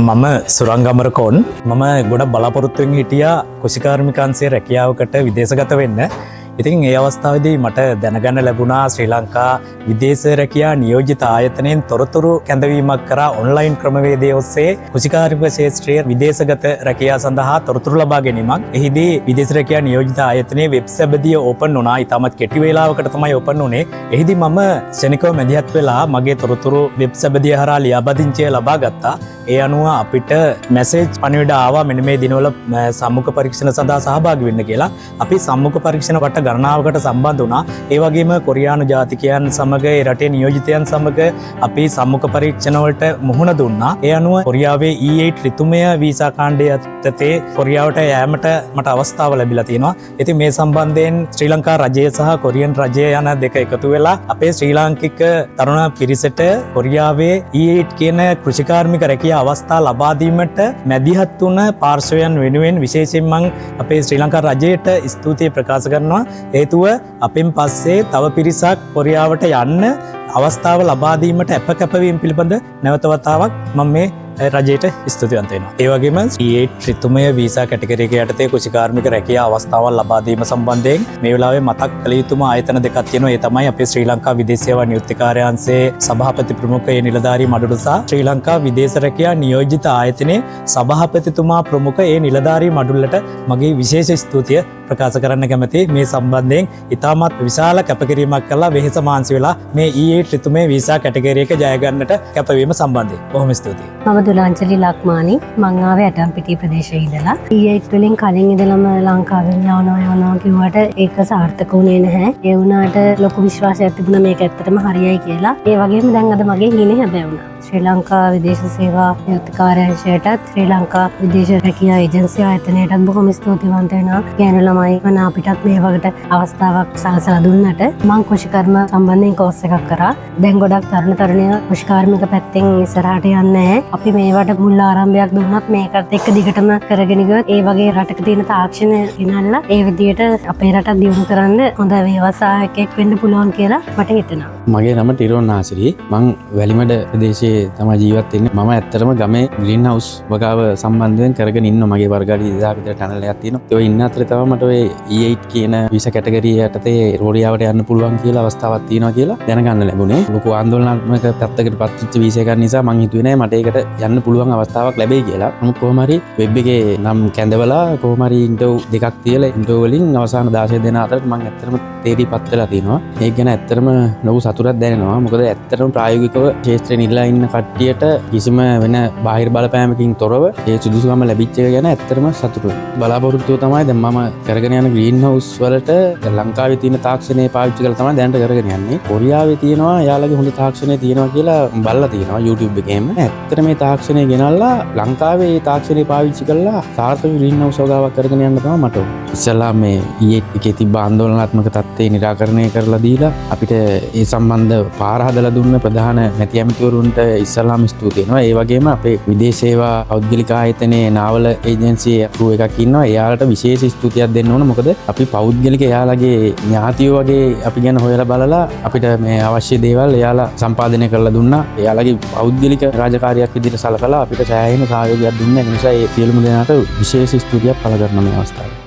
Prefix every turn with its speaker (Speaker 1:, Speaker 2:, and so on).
Speaker 1: මම සුරංගමරකෝන් මම ගොඩ බලාපොරොත්තුවෙන් හිටියා කුෂිකාර්මිකන්සේ රැකියාවකට විදේශගත වෙන්න. ඉතින් ඒ අවස්ථාවේදී මට දැනගන්න ලැබුණා ශ්‍රී ලංකා විදේශ රැකියා නියෝජිත ආයතනයෙන් තොරතුරු කැඳවීමක් කරා ඔන්ලයින් ක්‍රමවේදය ඔස්සේ කුෂිකාර්මික ක්ෂේත්‍රයේ විදේශගත රැකියා සඳහා තොරතුරු ලබා ගැනීමක්. එහිදී විදේශ රැකියා නියෝජිත ආයතනයේ වෙබ් සැබදිය ඕපන් වුණා. ඉතාමත් කෙටි වේලාවකට තමයි ඕපන් වුණේ. එහිදී මම ශනිකව මැදිහත් වෙලා මගේ තොරතුරු වෙබ් සැබදිය හරහා ලියාපදිංචිය ලබා ගත්තා. ඒ අනුව අපිට මැසේජ් පණිවිඩ ආවා මෙන්න මේ දිනවල සම්මුඛ පරීක්ෂණ සඳහා සහභාගී වෙන්න කියලා. අපි සම්මුඛ පරීක්ෂණ වට ගණනාවකට සම්බන්ධ වුණා. ඒ වගේම කොරියානු ජාතිකයන් සමග ඒ රටේ නියෝජිතයන් සමග අපි සම්මුඛ පරීක්ෂණ වලට මුහුණ දුන්නා. ඒ අනුව කොරියාවේ E8 ඍතුමය වීසා කාණ්ඩය යටතේ කොරියාවට යෑමට මට අවස්ථාව ලැබිලා තියෙනවා. ඉතින් මේ සම්බන්ධයෙන් ශ්‍රී ලංකා රජය සහ කොරියන් රජය යන දෙක එකතු වෙලා අපේ ශ්‍රී ලාංකික තරුණ පිරිසට කොරියාවේ E8 කියන කෘෂිකාර්මික රැකියා අවස්ථා ලබා දීමට මැදිහත් වුණ පාර්ශවයන් වෙනුවෙන් විශේෂයෙන් මම අපේ ශ්‍රී ලංකා රජයට ස්තුතිය ප්‍රකාශ කරනවා. හේතුව අපෙන් පස්සේ තව පිරිසක් කොරියාවට යන්න අවස්ථාව ලබා දීමට අප කැපවීම පිළිබඳ නැවත වතාවක් මම මේ රජයට ස්තුතිවන්ත වෙනවා. ඒ වගේම E8 ඍතුමය වීසා කැටගරි එක යටතේ කුෂිකාර්මික රැකියා අවස්ථාවන් ලබා දීම සම්බන්ධයෙන් මේ වෙලාවේ මතක් කළ යුතුම ආයතන දෙකක් තියෙනවා. ඒ තමයි අපේ ශ්‍රී ලංකා විදේශ සේවා නියුක්ති කාර්යාංශයේ සභාපති ප්‍රමුඛ නිලධාරී මඩුල සහ ශ්‍රී ලංකා විදේශ රැකියා නියෝජිත ආයතනයේ සභාපතිතුමා ප්‍රමුඛ නිලධාරී මඩුල්ලට මගේ විශේෂ ස්තුතිය ප්‍රකාශ කරන්න කැමැති. මේ සම්බන්ධයෙන් ඉතාමත් විශාල කැපකිරීමක් කළා වෙහෙස මාංශ වෙලා මේ E8 ඍතුමය වීසා කැටගරි එක ජය ගන්නට කැපවීම සම්බන්ධයෙන් බොහොම ස්තුතියි.
Speaker 2: දුලාංජලි ලක්මානි මං ආවේ ඇටම්පිටිය ප්‍රදේශයේ ඉඳලා. E8 වලින් කලින් ඉඳලම ලංකාවෙන් යනවා කිව්වට ඒක සාර්ථක වුණේ නැහැ. ඒ වුණාට ලොකු විශ්වාසයක් තිබුණා මේක ඇත්තටම හරියයි කියලා. ඒ වගේම දැන් අද මගේ හිනේ හැබැවුණා. ශ්‍රී ලංකා විදේශ සේවා නියුක්ති කාර්යාංශයටත් ශ්‍රී ලංකා විදේශ රැකියා ඒජන්සිය ආයතනයටත් බොහොම ස්තුතිවන්ත වෙනවා. ගෑනු ළමයි මම අපිටත් මේ වගේ අවස්ථාවක් සලසලා දුන්නට මං කුෂිකර්ම සම්බන්ධයෙන් කෝස් එකක් කරා. දැන් ගොඩක් තරුණ තරුණියෝ කුෂිකාර්මික පැත්තෙන් ඉස්සරහට යන්නේ නැහැ. අපි මේවට මුල් ආරම්භයක් දුන්නත් මේකට එක්ක දිගටම කරගෙන ගියොත් ඒ වගේ රටක තියෙන තාක්ෂණය ගෙනල්ලා ඒ විදියට අපේ රට දියුණු කරන්න හොඳ ව්‍යවසායකයෙක් වෙන්න පුළුවන් කියලා මට හිතෙනවා.
Speaker 3: මගේ නම ටිරෝන් නාසිරි. මං වැලිමඩ ප්‍රදේශයේ තමයි ජීවත් වෙන්නේ. මම ඇත්තටම ගමේ ග්‍රීන් හවුස් වගාව සම්බන්ධයෙන් කරගෙන ඉන්නවා. මගේ වර්ගාලි 2000 විතර ටනල් එකක් තියෙනවා. ඒ ඉන්න අතරේ තමයි මට ඔය E8 කියන වීසා කැටගරිය යටතේ රෝඩියාවට යන්න පුළුවන් කියලා අවස්ථාවක් තියෙනවා කියලා දැනගන්න ලැබුණේ. ලොකු ආందోලනාත්මක පැත්තකට පත්වෙච්ච වීසා එකක් නිසා මං හිතුවේ නෑ මට ඒකට යන්න පුළුවන් අවස්ථාවක් ලැබෙයි කියලා. නමුත් කොහොම හරි වෙබ් එකේ නම් කැඳවලා කොහොම හරි ඉන්ටර්වයුව දෙකක් තියලා ඉන්ටර්වයුව වලින් අවසාන 16 දෙනා අතරට මම ඇත්තටම තේරිපත් වෙලා තියෙනවා. ඒක ගැන ඇත්තටම ලොකු සතුටක් දැනෙනවා. මොකද ඇත්තටම ප්‍රායෝගිකව ක්ෂේත්‍රේ නිරලා ඉන්න කට්ටියට කිසිම වෙන බාහිර බලපෑමකින් තොරව ඒ සුදුසුකම ලැබිච්ච එක ගැන ඇත්තටම සතුටුයි. බලාපොරොත්තුව තමයි දැන් මම කරගෙන යන ග්‍රීන් හවුස් වලට ලංකාවේ තියෙන තාක්ෂණය පාවිච්චි කරලා තමයි දැනට කරගෙන යන්නේ. කොරියාවේ තියෙනවා යාළගේ හොඳ තාක්ෂණය තියෙනවා කියලා බලලා තියෙනවා YouTube එකේම. ඇත්තට මේ තාක්ෂණය ගෙනල්ලා ලංකාවේ ඒ තාක්ෂණය පාවිච්චි කරලා සාර්ථක ග්‍රීන් හවුස් වගාවක් කරගෙන යන්න තමයි මට ඕන. ඉස්සලා මේ E8 එකේ තිබ්බ ආందోලනාත්මක තත්ත්වේ निराකරණය කරලා දීලා අපිට ඒ සම්බන්ධ පාර හදලා දුන්න ප්‍රධාන මැති ඇමතිවරුන්ට ඉස්සලාම ස්තුති වෙනවා. ඒ වගේම අපේ විදේශ සේවා පෞද්ගලික ආයතනයේ නාවල ඒජන්සියේ ක්‍රූ එකක් ඉන්නවා. එයාලට විශේෂ ස්තුතියක් දෙන්න ඕන. මොකද අපි පෞද්ගලික එයාලගේ ඥාතියෝ වගේ අපි ගැන හොයලා බලලා අපිට මේ අවශ්‍ය දේවල් එයාලා සම්පාදනය කරලා දුන්නා. එයාලගේ පෞද්ගලික රාජකාරියක් විදිහට සලකලා අපිට සෑහෙන සහයෝගයක් දුන්නා. ඒ නිසා ඒ සියලුම දෙනාට විශේෂ ස්තුතියක් පළ කරනවා මේ අවස්ථාවේ.